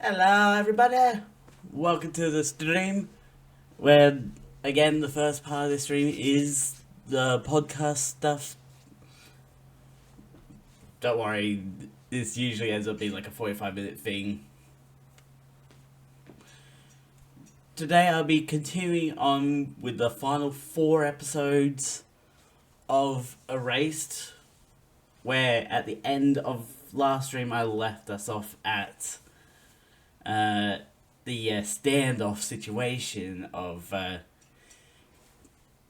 Hello, everybody. Welcome to the stream. Where again, the first part of the stream is the podcast stuff. Don't worry, this usually ends up being like a 45-minute thing. Today, I'll be continuing on with the final 4 episodes of Erased, where at the end of last stream, I left us off at the standoff situation of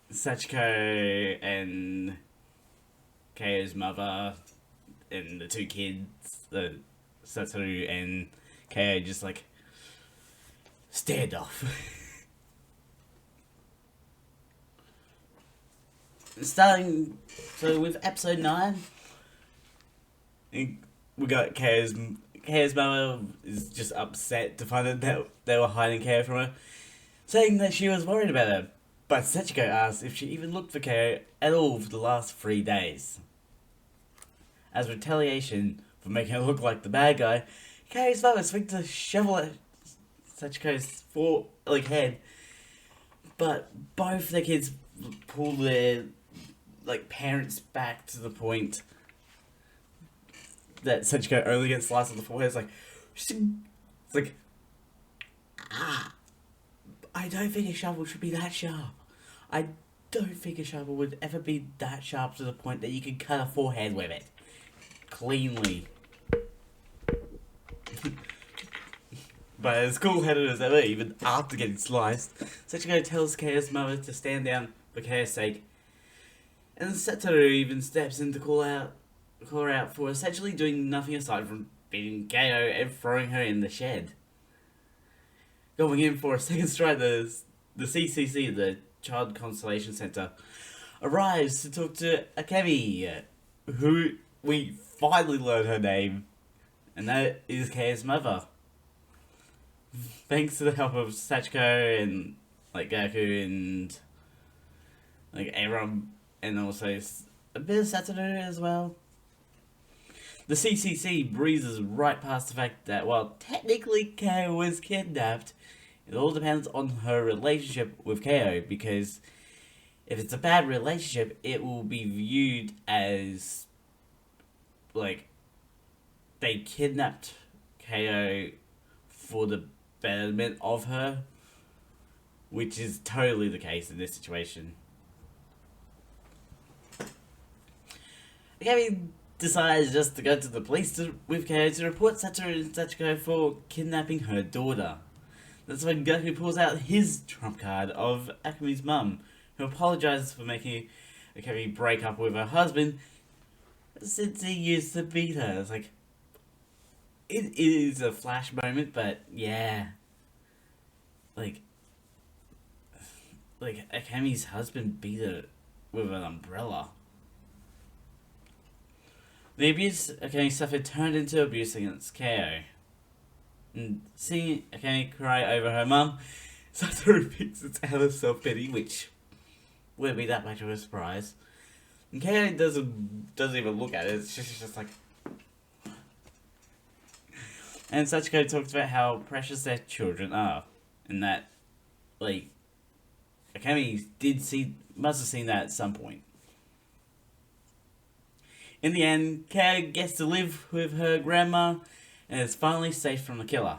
Sachiko and Kao's mother and the 2 kids, Satoru and Kao, just like standoff. Starting so with episode 9, we got Kao's mother is just upset to find out that they were hiding Kao from her, saying that she was worried about her. But Sachiko asked if she even looked for Kao at all for the last 3 days. As retaliation for making her look like the bad guy, Kao's mother swings a shovel at Sachiko's head, but both the kids pull their parents back to the point that Sachiko only gets sliced on the forehead. It's like, I don't think a shovel should be that sharp. I don't think a shovel would ever be that sharp to the point that you could cut a forehead with it cleanly. But as cool-headed as ever, even after getting sliced, Sachiko tells Kao's mother to stand down for Kao's sake, and Satoru even steps in to call her out for essentially doing nothing aside from beating Kao and throwing her in the shed. Going in for a second strike, the CCC, the Child Constellation Center, arrives to talk to Akemi, who we finally learn her name, and that is Kao's mother. Thanks to the help of Sachiko and Gaku and everyone, and also a bit of Satoru as well. The CCC breezes right past the fact that while technically Kao was kidnapped, it all depends on her relationship with Kao, because if it's a bad relationship, it will be viewed as they kidnapped Kao for the betterment of her, which is totally the case in this situation. Akemi decides just to go to the police with Kao to report Satoru and Sachiko for kidnapping her daughter. That's when Gaku pulls out his trump card of Akemi's mum, who apologizes for making Akemi break up with her husband since he used to beat her. It's it is a flash moment, but yeah. Akemi's husband beat her with an umbrella. The abuse Akemi suffered turned into abuse against Kao. And seeing Akemi cry over her mum, Satoru thinks it's out of self-pity, which wouldn't be that much of a surprise. And Kao doesn't even look at it, it's just like... And Sachiko talks about how precious their children are, and that, Akemi must have seen that at some point. In the end, Kao gets to live with her grandma and is finally safe from the killer.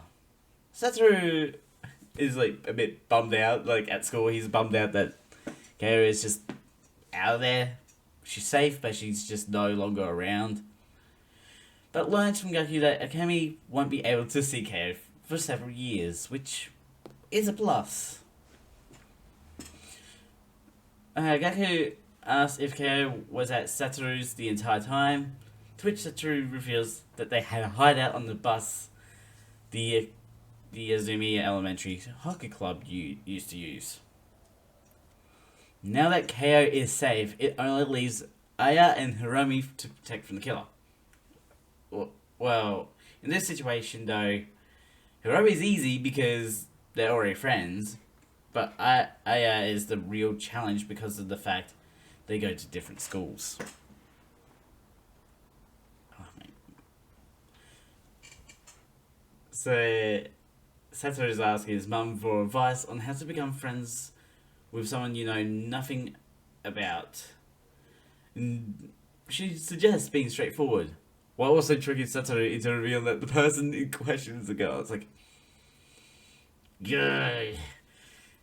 Satoru is a bit bummed out, at school he's bummed out that Kao is just out of there. She's safe, but she's just no longer around. But learns from Gaku that Akemi won't be able to see Kao for several years, which is a plus. Gaku asks if Kao was at Satoru's the entire time, to which Satoru reveals that they had a hideout on the bus the Azumi Elementary Hockey Club used to use. Now that Kao is safe, it only leaves Aya and Hiromi to protect from the killer. Well, in this situation though, Hiromi's easy because they're already friends, but Aya is the real challenge because of the fact they go to different schools. So Satoru is asking his mum for advice on how to become friends with someone you know nothing about. And she suggests being straightforward, while also tricking Satoru into revealing that the person in question is a girl. It's like, good,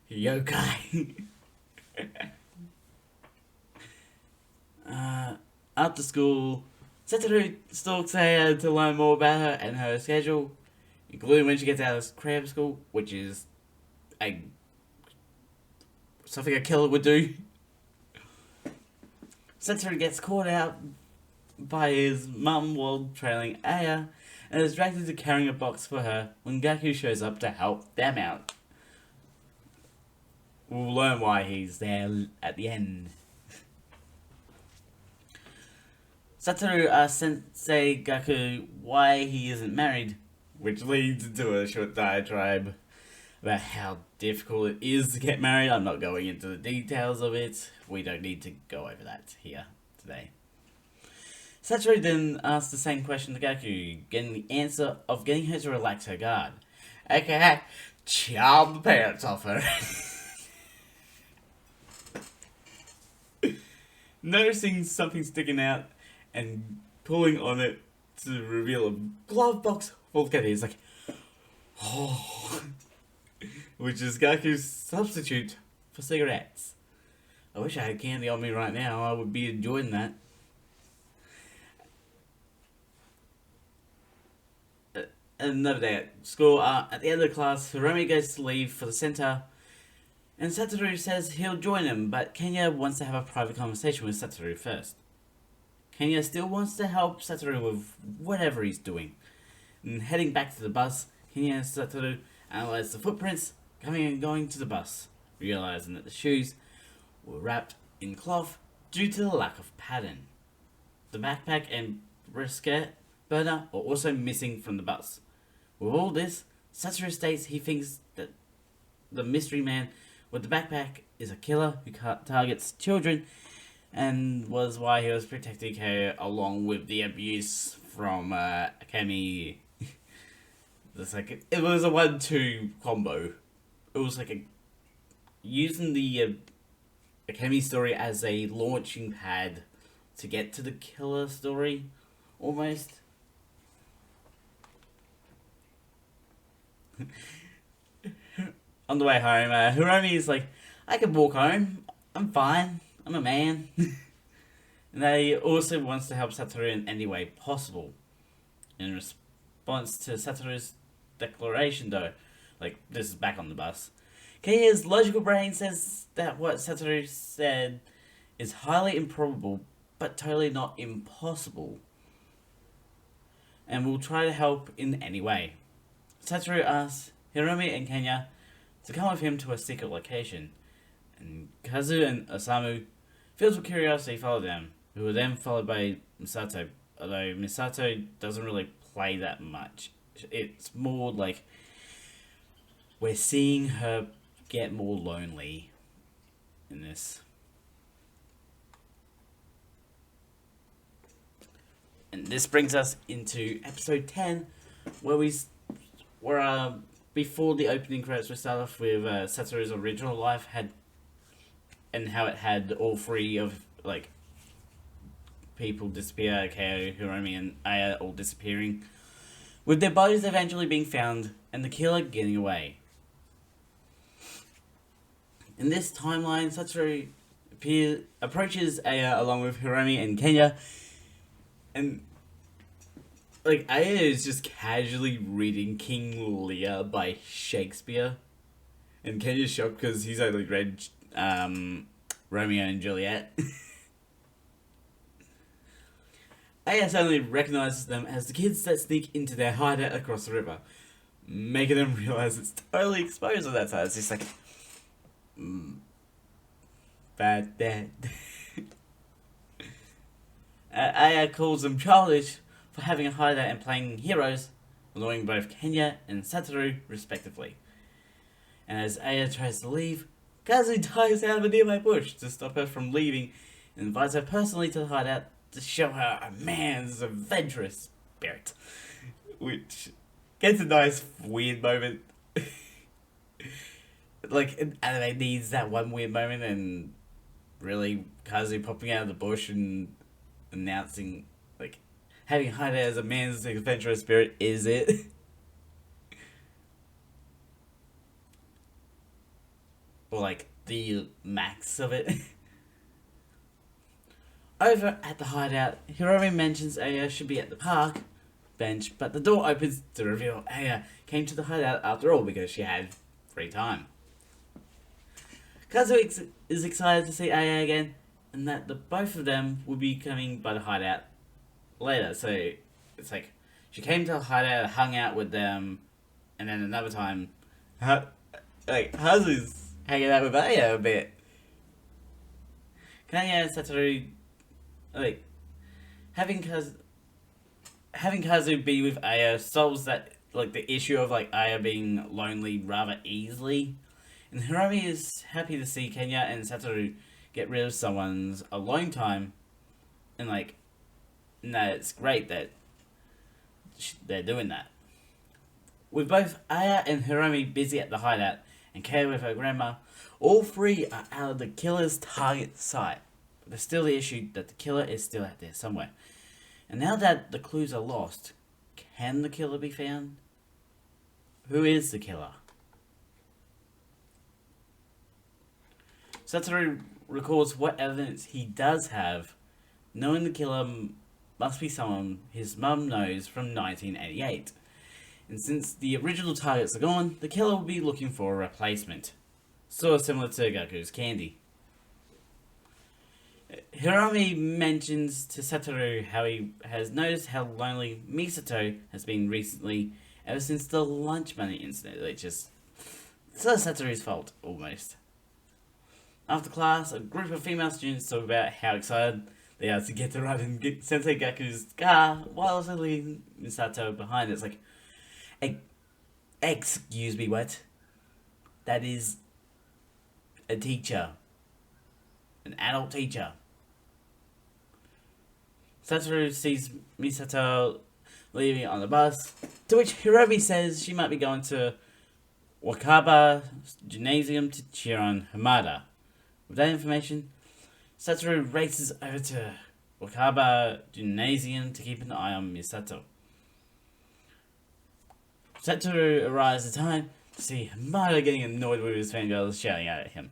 yokai. After school, Satoru stalks Aya to learn more about her and her schedule, including when she gets out of cram school, which is a something a killer would do. Satoru gets caught out by his mum while trailing Aya and is dragged into carrying a box for her when Gaku shows up to help them out. We'll learn why he's there at the end. Satoru asks Sensei Gaku why he isn't married, which leads into a short diatribe about how difficult it is to get married. I'm not going into the details of it. We don't need to go over that here today. Satoru then asks the same question to Gaku, getting the answer of getting her to relax her guard, aka charm the parents off her. Noticing something sticking out and pulling on it to reveal a glove box full of candy. It's like, oh, which is Gaku's substitute for cigarettes. I wish I had candy on me right now. I would be enjoying that. Another day at school, at the end of the class, Hiromi goes to leave for the center, and Satoru says he'll join him, but Kenya wants to have a private conversation with Satoru first. Kenya still wants to help Satoru with whatever he's doing. And heading back to the bus, Kenya and Satoru analyze the footprints coming and going to the bus, realizing that the shoes were wrapped in cloth due to the lack of pattern. The backpack and brisket burner are also missing from the bus. With all this, Satoru states he thinks that the mystery man with the backpack is a killer who targets children, and was why he was protecting her along with the abuse from Akemi. It was a 1-2 combo. It was like using the Akemi story as a launching pad to get to the killer story, almost. On the way home, Hiromi is like, I can walk home. I'm fine. I'm a man. And he also wants to help Satoru in any way possible. In response to Satoru's declaration, though, like, this is back on the bus, Kenya's logical brain says that what Satoru said is highly improbable, but totally not impossible, and will try to help in any way. Satoru asks Hiromi and Kenya to come with him to a secret location, and Kazu and Osamu, filled with curiosity, follow them, who are then followed by Misato, although Misato doesn't really play that much. It's more like we're seeing her get more lonely in this. And this brings us into episode 10, where before the opening credits, we start off with Satoru's original life and how it had all three of like people disappear, Kao, Hiromi, and Aya all disappearing, with their bodies eventually being found and the killer getting away. In this timeline, Satoru approaches Aya along with Hiromi and Kenya, and like Aya is just casually reading King Lear by Shakespeare, and Kenya's shocked because he's only read Romeo and Juliet. Aya suddenly recognizes them as the kids that sneak into their hideout across the river, making them realize it's totally exposed on that side. It's just like, bad dad. Aya calls them childish for having a hideout and playing heroes, annoying both Kenya and Satoru respectively. And as Aya tries to leave, Kazu dives out of a nearby bush to stop her from leaving and invites her personally to the hideout to show her a man's adventurous spirit. Which gets a nice weird moment. Like, an anime needs that one weird moment, and really Kazu popping out of the bush and announcing, like, having Haida as a man's adventurous spirit is it. Or, like, the max of it. Over at the hideout, Hiromi mentions Aya should be at the park bench, but the door opens to reveal Aya came to the hideout after all because she had free time. Kazu is excited to see Aya again, and that the both of them will be coming by the hideout later. So it's like she came to the hideout, hung out with them, and then another time, Kazu's hanging out with Aya a bit. Kanya and Satoru, like, having Kazu be with Aya solves that, like, the issue of, like, Aya being lonely rather easily. And Hiromi is happy to see Kenya and Satoru get rid of someone's alone time. And, like, no, it's great that they're doing that. With both Aya and Hiromi busy at the hideout and Kaya with her grandma, all three are out of the killer's target sight. But there's still the issue that the killer is still out there somewhere. And now that the clues are lost, can the killer be found? Who is the killer? Satoru recalls what evidence he does have, knowing the killer must be someone his mum knows from 1988. And since the original targets are gone, the killer will be looking for a replacement. Sort of similar to Gaku's candy. Hiromi mentions to Satoru how he has noticed how lonely Misato has been recently ever since the lunch money incident. It's just Satoru's fault, almost. After class, a group of female students talk about how excited they are to get to ride in Sensei Gaku's car while leaving Misato behind. It's like, excuse me, what? That is a teacher. An adult teacher. Satoru sees Misato leaving on the bus, to which Hiromi says she might be going to Wakaba Gymnasium to cheer on Hamada. With that information, Satoru races over to Wakaba Gymnasium to keep an eye on Misato. Satoru arrives in time to see Hamada getting annoyed with his fangirls shouting out at him.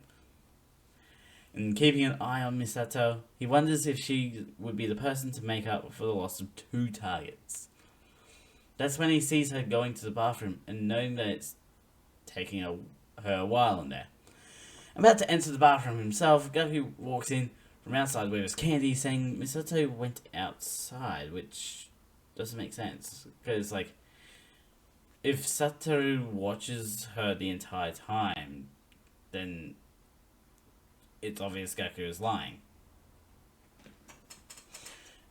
And keeping an eye on Misato, he wonders if she would be the person to make up for the loss of 2 targets. That's when he sees her going to the bathroom and knowing that it's taking her a while in there. About to enter the bathroom himself, Gaku walks in from outside with his candy, saying Misato went outside, which doesn't make sense. Because, like, if Satoru watches her the entire time, then it's obvious Gaku is lying.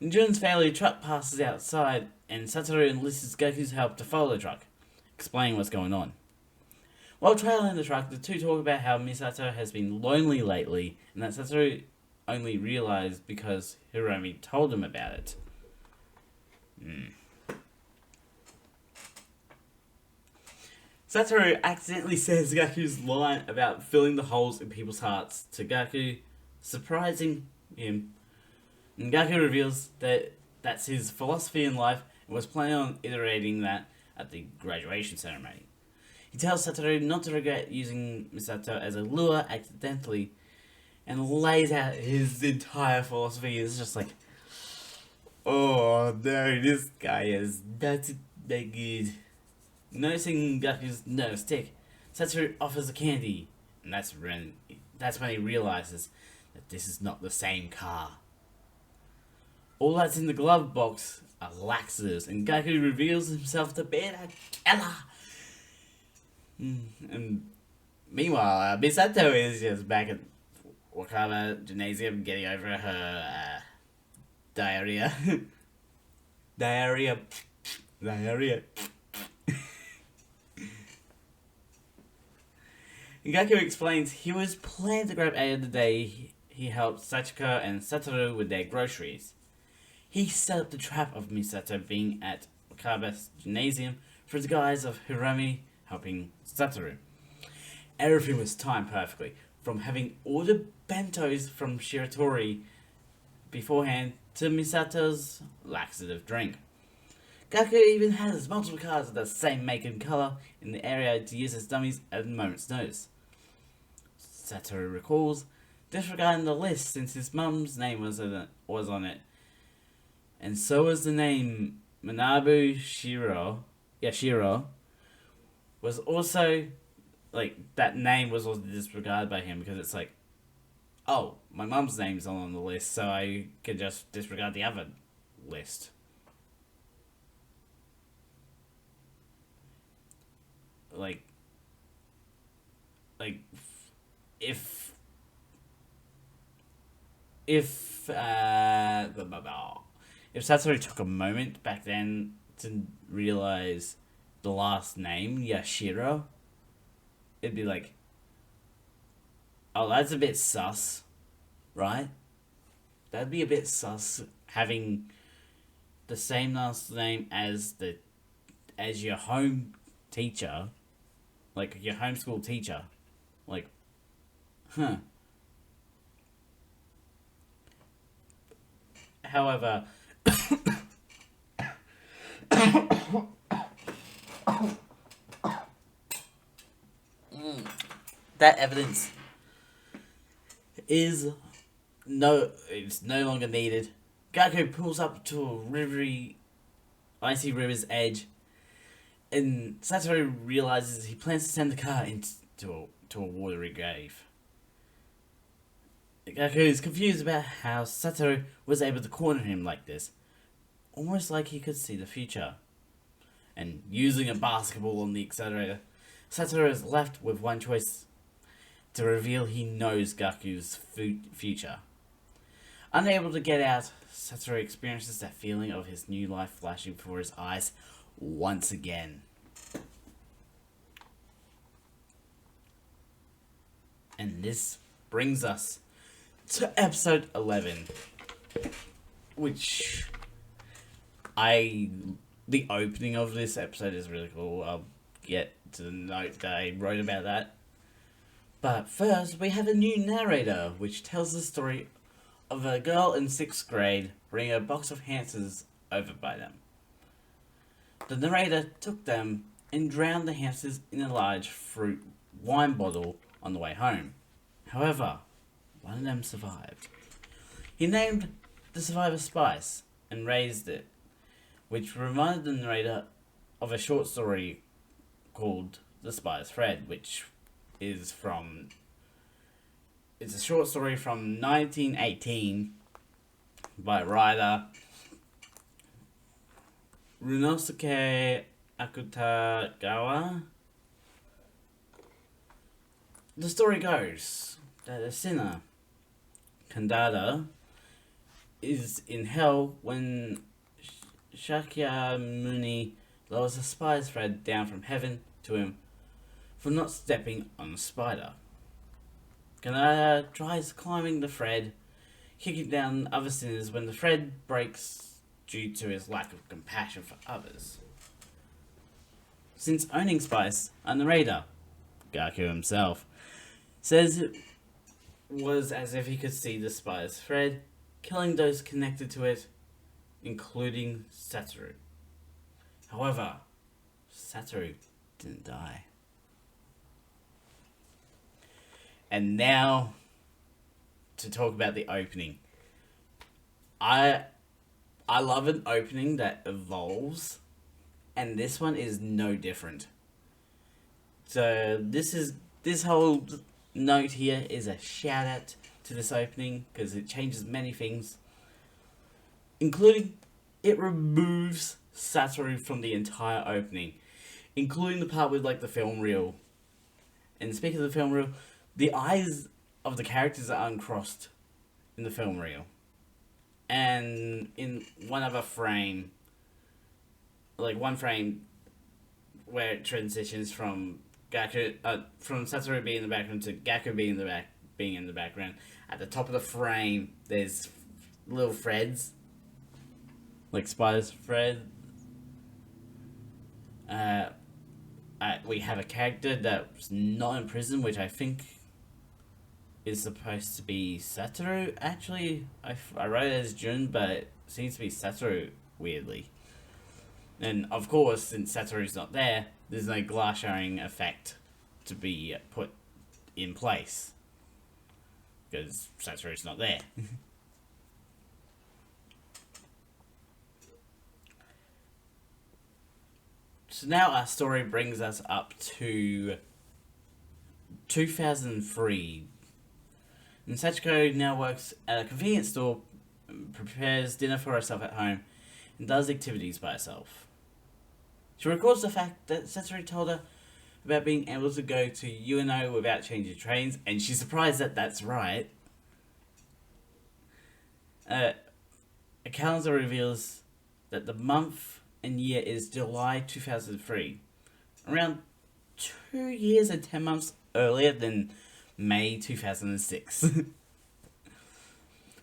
In Jun's family truck passes outside, and Satoru enlists Gaku's help to follow the truck, explaining what's going on. While trailing the truck, the two talk about how Misato has been lonely lately, and that Satoru only realized because Hiromi told him about it. Satoru accidentally says Gaku's line about filling the holes in people's hearts to Gaku, surprising him. And Gaku reveals that that's his philosophy in life and was planning on iterating that at the graduation ceremony. He tells Satoru not to regret using Misato as a lure accidentally and lays out his entire philosophy. It's just like, oh no, this guy is not that good. Noticing Gaku's nervous tick, Satoru offers a candy, and that's when he realizes that this is not the same car. All that's in the glove box are laxatives, and Gaku reveals himself to be a killer. And meanwhile, Misato is just back at Wakaba Gymnasium getting over her diarrhea. Diarrhea. Gaku explains he was planning to grab Aya the day he helped Sachiko and Satoru with their groceries. He set up the trap of Misato being at Wakaba's Gymnasium, for the guise of Hiromi helping Satoru. Everything was timed perfectly, from having ordered bentos from Shiratori beforehand to Misato's laxative drink. Gaku even has multiple cars of the same make and colour in the area to use as dummies at a moment's notice. Satoru recalls disregarding the list since his mum's name was on it, and so was the name Manabu Shiro. Was also that name was also disregarded by him because it's like, oh, my mum's name's not on the list, so I can just disregard the other list. If Satsuri took a moment back then to realize the last name, Yashiro, it'd be like, oh, that's a bit sus, right? That'd be a bit sus, having the same last name as your home teacher, like your homeschool teacher, like, huh. However, that evidence it's no longer needed. Gaku pulls up to a icy river's edge, and Satoru realizes he plans to send the car into a watery grave. Gaku is confused about how Satoru was able to corner him like this, almost like he could see the future. And using a basketball on the accelerator, Satoru is left with one choice: to reveal he knows Gaku's future. Unable to get out, Satoru experiences that feeling of his new life flashing before his eyes once again. And this brings us to episode 11, which the opening of this episode is really cool. I'll get to the note that I wrote about that. But first, we have a new narrator, which tells the story of a girl in 6th grade bringing a box of hamsters over by them. The narrator took them and drowned the hamsters in a large fruit wine bottle on the way home. However, one of them survived. He named the survivor Spice and raised it, which reminded the narrator of a short story called The Spice Thread, which is it's a short story from 1918 by writer Runosuke Akutagawa. The story goes that a sinner, Kandada, is in hell when Shakyamuni lowers a spice thread down from heaven to him for not stepping on a spider. Kandada tries climbing the thread, kicking down other sinners when the thread breaks due to his lack of compassion for others. Since owning Spice, a narrator, Gaku himself, says it was as if he could see the spider's thread, killing those connected to it, including Satoru. However, Satoru didn't die. And now, to talk about the opening. I love an opening that evolves, and this one is no different. So this whole note here is a shout out to this opening because it changes many things, including it removes Satoru from the entire opening, including the part with the film reel. And speaking of the film reel, the eyes of the characters are uncrossed in the film reel, and in one other frame, one frame where it transitions from from Satoru being in the background to Gaku being in the background. At the top of the frame, there's little threads, like spider's thread. Uh, we have a character that's not in prison, which I think is supposed to be Satoru. Actually, I wrote it as Jun, but it seems to be Satoru, weirdly. And of course, since Satoru's not there, there's no glass shattering effect to be put in place. Because Satoru's not there. So now our story brings us up to 2003. And Sachiko now works at a convenience store, prepares dinner for herself at home, and does activities by herself. She recalls the fact that Satoru told her about being able to go to UNO without changing trains, and she's surprised that that's right. A calendar reveals that the month and year is July 2003, around 2 years and 10 months earlier than May 2006.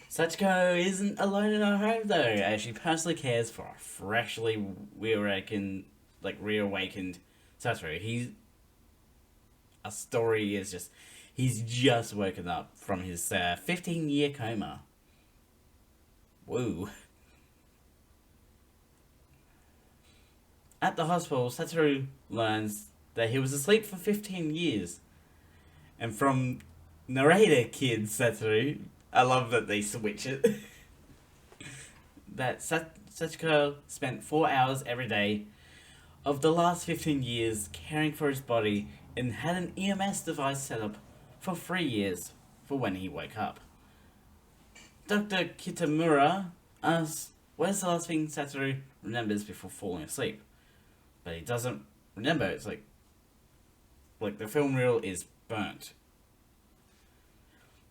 Sachiko isn't alone in her home though, as she personally cares for a freshly reawakened Satoru. He's just woken up from his 15-year coma. Woo. At the hospital, Satoru learns that he was asleep for 15 years. And from narrator kid Satoru, I love that they switch it, that Sachiko spent 4 hours every day of the last 15 years caring for his body and had an EMS device set up for 3 years for when he woke up. Dr. Kitamura asks what is the last thing Satoru remembers before falling asleep. But he doesn't remember. It's like the film reel is burnt.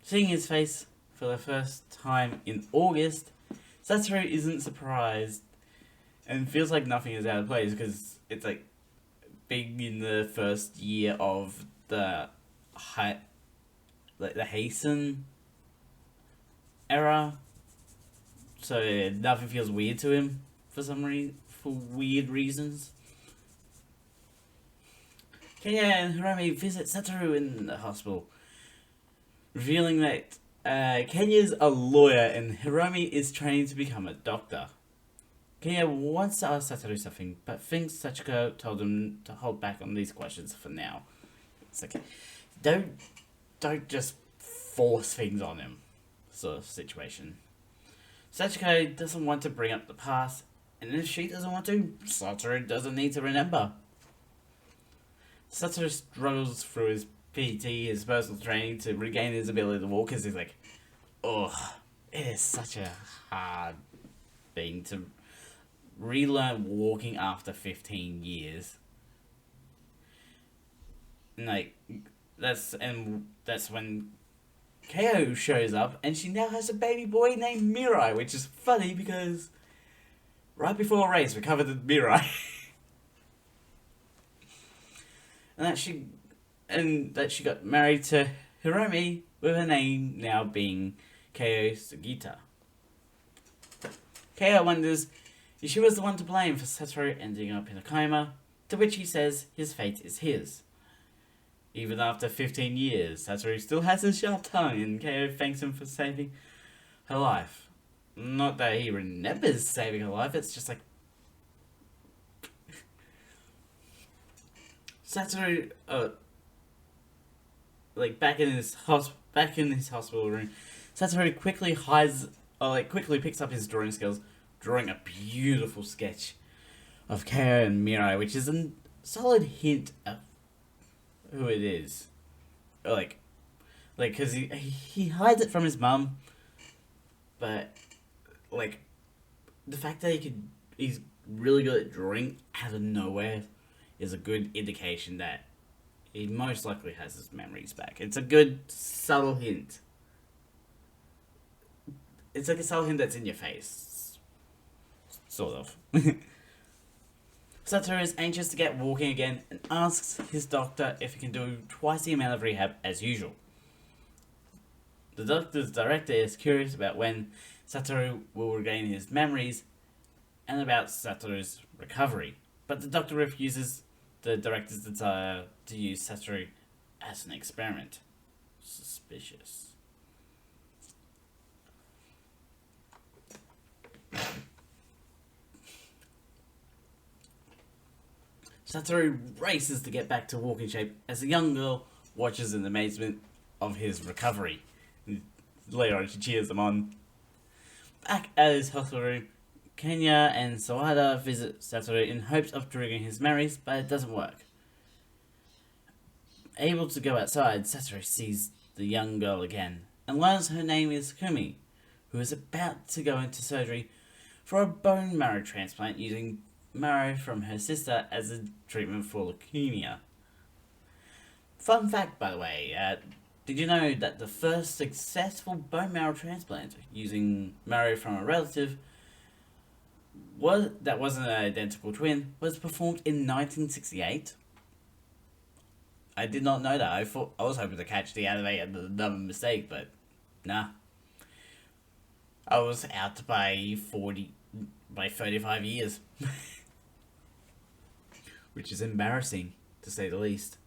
Seeing his face for the first time in August, Satoru isn't surprised and feels like nothing is out of place because it's like being in the first year of the Heisen era, so nothing feels weird to him for weird reasons. Kenya and Hiromi visit Satoru in the hospital, revealing that Kenya's a lawyer and Hiromi is training to become a doctor. Kenya wants to ask Satoru something, but thinks Sachiko told him to hold back on these questions for now. It's like, don't just force things on him, sort of situation. Sachiko doesn't want to bring up the past, and if she doesn't want to, Satoru doesn't need to remember. Satoru struggles through his PT, his personal training, to regain his ability to walk, because he's like, oh, it is such a hard thing to relearn walking after 15 years. And like, that's when KO shows up, and she now has a baby boy named Mirai, which is funny because right before a race we covered the Mirai. and that she got married to Hiromi, with her name now being Keo Sugita. Keo wonders if she was the one to blame for Satoru ending up in a coma, to which he says his fate is his. Even after 15 years, Satoru still has a sharp tongue, and Keo thanks him for saving her life. Not that he remembers saving her life, it's just like... Satoru, back in his hospital room, Satoru quickly picks up his drawing skills, drawing a beautiful sketch of Keo and Mirai, which is a solid hint of who it is. Because he hides it from his mum, but the fact that he's really good at drawing out of nowhere is a good indication that he most likely has his memories back. It's a good subtle hint. It's like a subtle hint that's in your face, sort of. Satoru is anxious to get walking again and asks his doctor if he can do twice the amount of rehab as usual. The doctor's director is curious about when Satoru will regain his memories and about Satoru's recovery. but the doctor refuses the director's desire to use Satoru as an experiment. Suspicious. Satoru races to get back to walking shape as the young girl watches in amazement of his recovery. Later on, she cheers him on. Back at his hospital room, Kenya and Sawada visit Satoru in hopes of triggering his memories, but it doesn't work. Able to go outside, Satoru sees the young girl again and learns her name is Kumi, who is about to go into surgery for a bone marrow transplant using marrow from her sister as a treatment for leukemia. Fun fact, by the way, did you know that the first successful bone marrow transplant using marrow from a relative that wasn't an identical twin was performed in 1968? I did not know that. I was hoping to catch the anime and the dumb mistake, but nah. I was out by 35 years. Which is embarrassing, to say the least.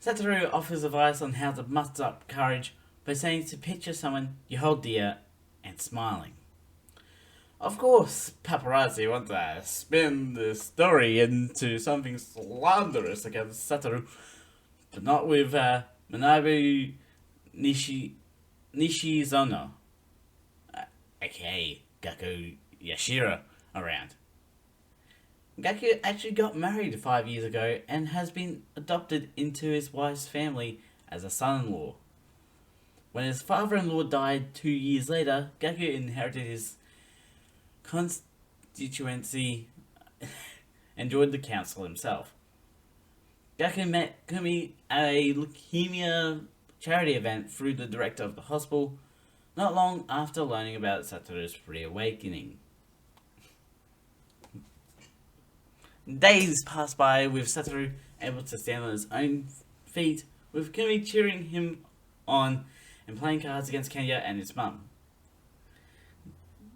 Satoru offers advice on how to muster up courage by saying to picture someone you hold dear and smiling. Of course, paparazzi want to spin the story into something slanderous against Satoru, but not with Manabu Nishizono, aka Gaku Yashiro, around. Gaku actually got married 5 years ago and has been adopted into his wife's family as a son-in-law. When his father-in-law died 2 years later, Gaku inherited his constituency and joined the council himself. Gaku met Kumi at a leukemia charity event through the director of the hospital, not long after learning about Satoru's reawakening. Days pass by with Satoru able to stand on his own feet, with Kumi cheering him on and playing cards against Kenya and his mum.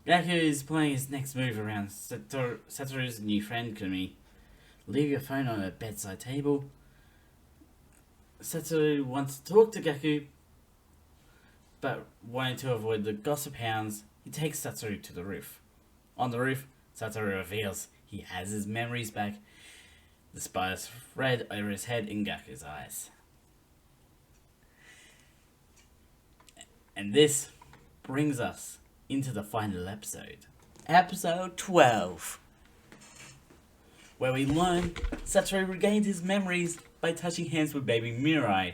Gaku is playing his next move around Satoru's new friend Kumi. Leave your phone on a bedside table. Satoru wants to talk to Gaku, but wanting to avoid the gossip hounds, he takes Satoru to the roof. On the roof, Satoru reveals he has his memories back, despite a thread over his head in Gaku's eyes. And this brings us into the final episode. Episode 12. Where we learn Satoru regained his memories by touching hands with baby Mirai,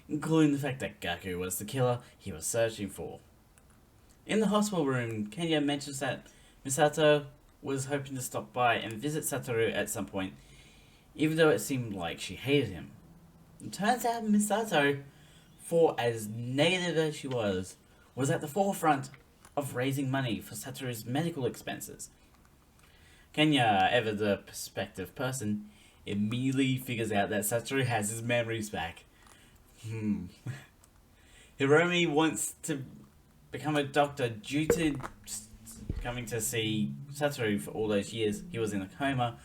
including the fact that Gaku was the killer he was searching for. In the hospital room, Kenya mentions that Misato was hoping to stop by and visit Satoru at some point, even though it seemed like she hated him. It turns out Misato, for as negative as she was at the forefront of raising money for Satoru's medical expenses. Kenya, ever the perspective person, immediately figures out that Satoru has his memories back. Hiromi wants to become a doctor due to coming to see Satoru for all those years he was in a coma,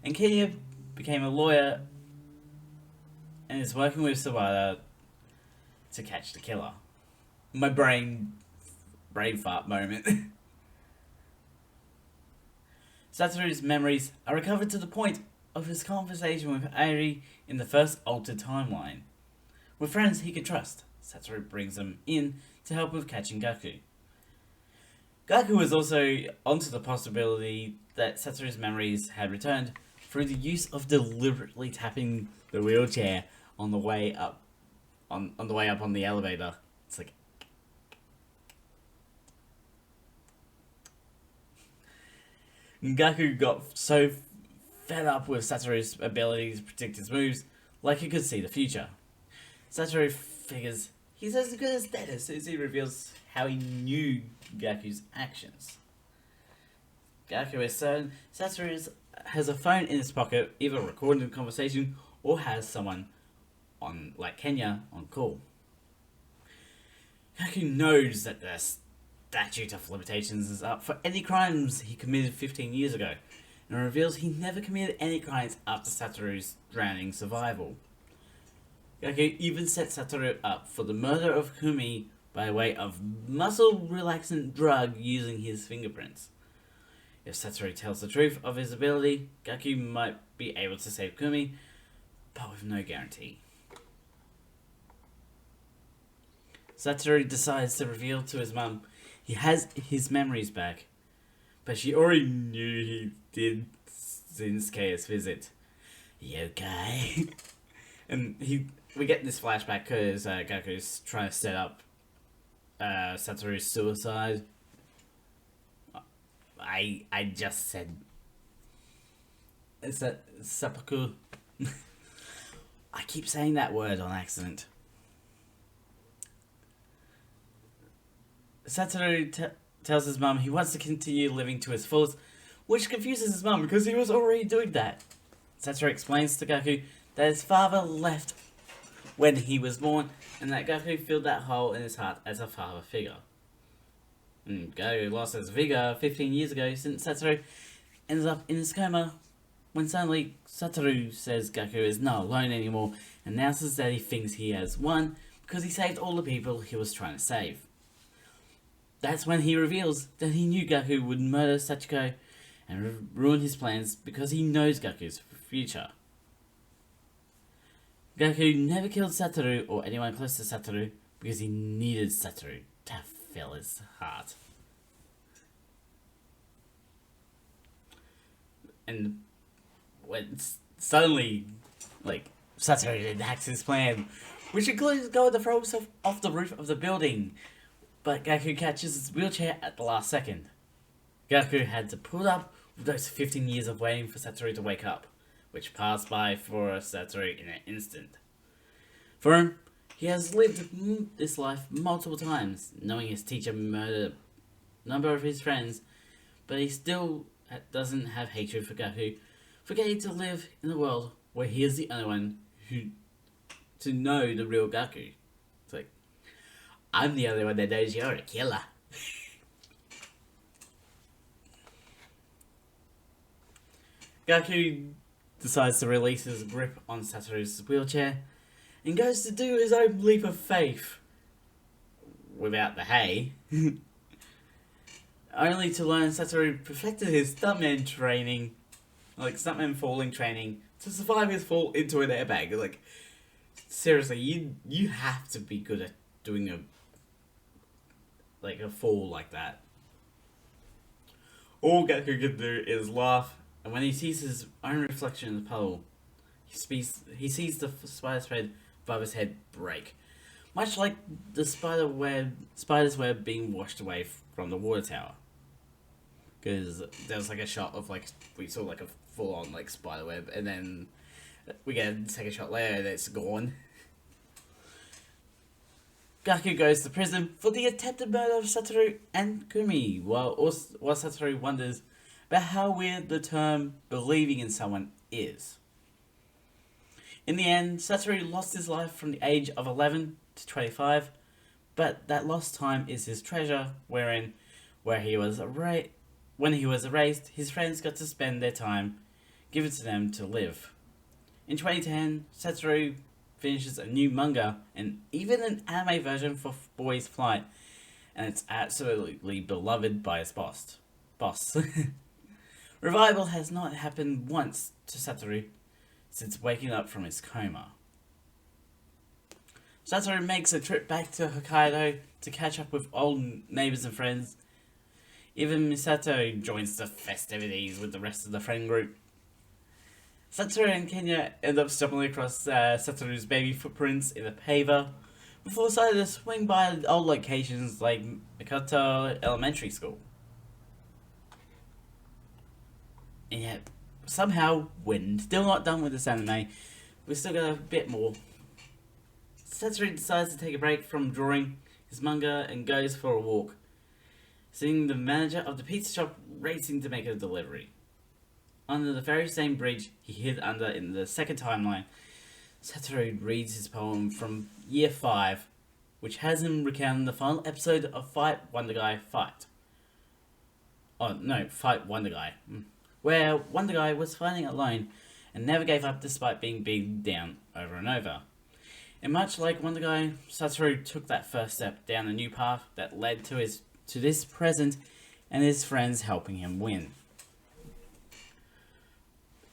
and Kenya became a lawyer and is working with Sawada to catch the killer. My brain fart moment. Satoru's memories are recovered to the point of his conversation with Airi in the first altered timeline. With friends he can trust, Satoru brings them in to help with catching Gaku. Gaku was also onto the possibility that Satoru's memories had returned through the use of deliberately tapping the wheelchair on the way up on the elevator. It's like Gaku got so fed up with Satoru's ability to predict his moves, like he could see the future. Satoru figures he's as good as dead as soon as he reveals how he knew Gaku's actions. Gaku is certain Satoru has a phone in his pocket, either recording the conversation or has someone like Kenya, on call. Gaku knows that statute of limitations is up for any crimes he committed 15 years ago, and reveals he never committed any crimes after Satoru's drowning survival. Gaku even set Satoru up for the murder of Kumi by way of muscle relaxant drug using his fingerprints. If Satoru tells the truth of his ability, Gaku might be able to save Kumi, but with no guarantee. Satoru decides to reveal to his mum he has his memories back, but she already knew he did since Kei's visit. You okay? And we get this flashback because Gaku's trying to set up Satoru's suicide. I just said... Is that seppuku? I keep saying that word on accident. Satoru tells his mum he wants to continue living to his fullest, which confuses his mum because he was already doing that. Satoru explains to Gaku that his father left when he was born, and that Gaku filled that hole in his heart as a father figure. And Gaku lost his vigor 15 years ago since Satoru ends up in his coma, when suddenly Satoru says Gaku is not alone anymore, and announces that he thinks he has won because he saved all the people he was trying to save. That's when he reveals that he knew Gaku would murder Sachiko and ruin his plans because he knows Gaku's future. Gaku never killed Satoru or anyone close to Satoru because he needed Satoru to fill his heart. And when suddenly, Satoru enacts his plan, which includes going to throw himself off the roof of the building, but Gaku catches his wheelchair at the last second. Gaku had to put up with those 15 years of waiting for Satoru to wake up, which passed by for Satoru in an instant. For him, he has lived this life multiple times, knowing his teacher murdered a number of his friends, but he still doesn't have hatred for Gaku, for getting to live in a world where he is the only one to know the real Gaku. It's like, I'm the only one that knows you're a killer. Gaku decides to release his grip on Satoru's wheelchair and goes to do his own leap of faith without the hay, only to learn Satoru perfected his stuntman training, stuntman falling training, to survive his fall into an airbag. Seriously, you have to be good at doing a fall like that. All Gaku can do is laugh, and when he sees his own reflection in the puddle, he sees the spider thread above his head break, much like the spider's web being washed away from the water tower. Because there was a shot of we saw a full on spider web, and then we get a second shot later and it's gone. Gaku goes to prison for the attempted murder of Satoru and Kumi, while Satoru wonders about how weird the term believing in someone is. In the end, Satoru lost his life from the age of 11 to 25, but that lost time is his treasure, when he was erased, his friends got to spend their time given to them to live. In 2010, Satoru finishes a new manga and even an anime version for Boys Flight, and it's absolutely beloved by his boss. Revival has not happened once to Satoru since waking up from his coma. Satoru makes a trip back to Hokkaido to catch up with old neighbours and friends. Even Misato joins the festivities with the rest of the friend group. Satoru and Kenya end up stumbling across Satoru's baby footprints in a paver, before deciding to swing by old locations like Mikoto Elementary School. And yet, somehow, we're still not done with this anime. We've still got a bit more. Satoru decides to take a break from drawing his manga and goes for a walk, seeing the manager of the pizza shop racing to make a delivery. Under the very same bridge he hid under in the second timeline, Satoru reads his poem from year 5, which has him recounting the final episode of Fight Wonder Guy Fight. Oh no, Fight Wonder Guy, where Wonder Guy was fighting alone and never gave up despite being beaten down over and over. And much like Wonder Guy, Satoru took that first step down a new path that led to this present and his friends helping him win.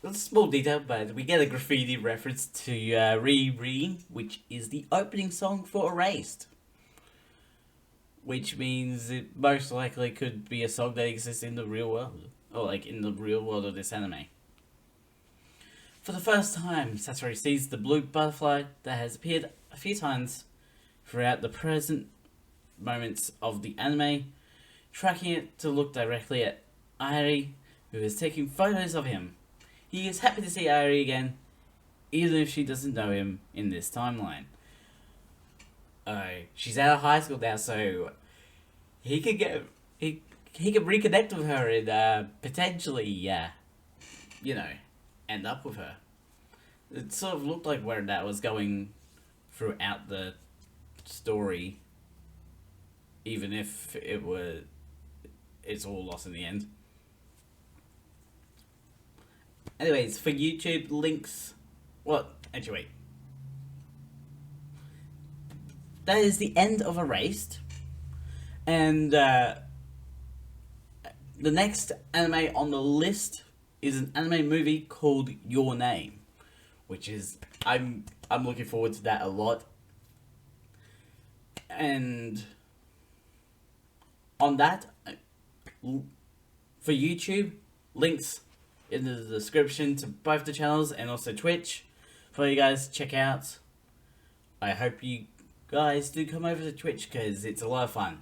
It's a small detail, but we get a graffiti reference to Re, which is the opening song for Erased. Which means it most likely could be a song that exists in the real world. Or like in the real world of this anime. For the first time, Satoru sees the blue butterfly that has appeared a few times throughout the present moments of the anime, tracking it to look directly at Airi, who is taking photos of him. He is happy to see Airi again, even if she doesn't know him in this timeline. She's out of high school now, so he could reconnect with her and potentially, end up with her. It sort of looked like where that was going throughout the story, even if it's all lost in the end. Anyways, for YouTube links, anyway, that is the end of Erased, and the next anime on the list is an anime movie called Your Name, which is I'm looking forward to that a lot. And on that, for YouTube, links in the description to both the channels and also Twitch for you guys to check out. I hope you guys do come over to Twitch because it's a lot of fun.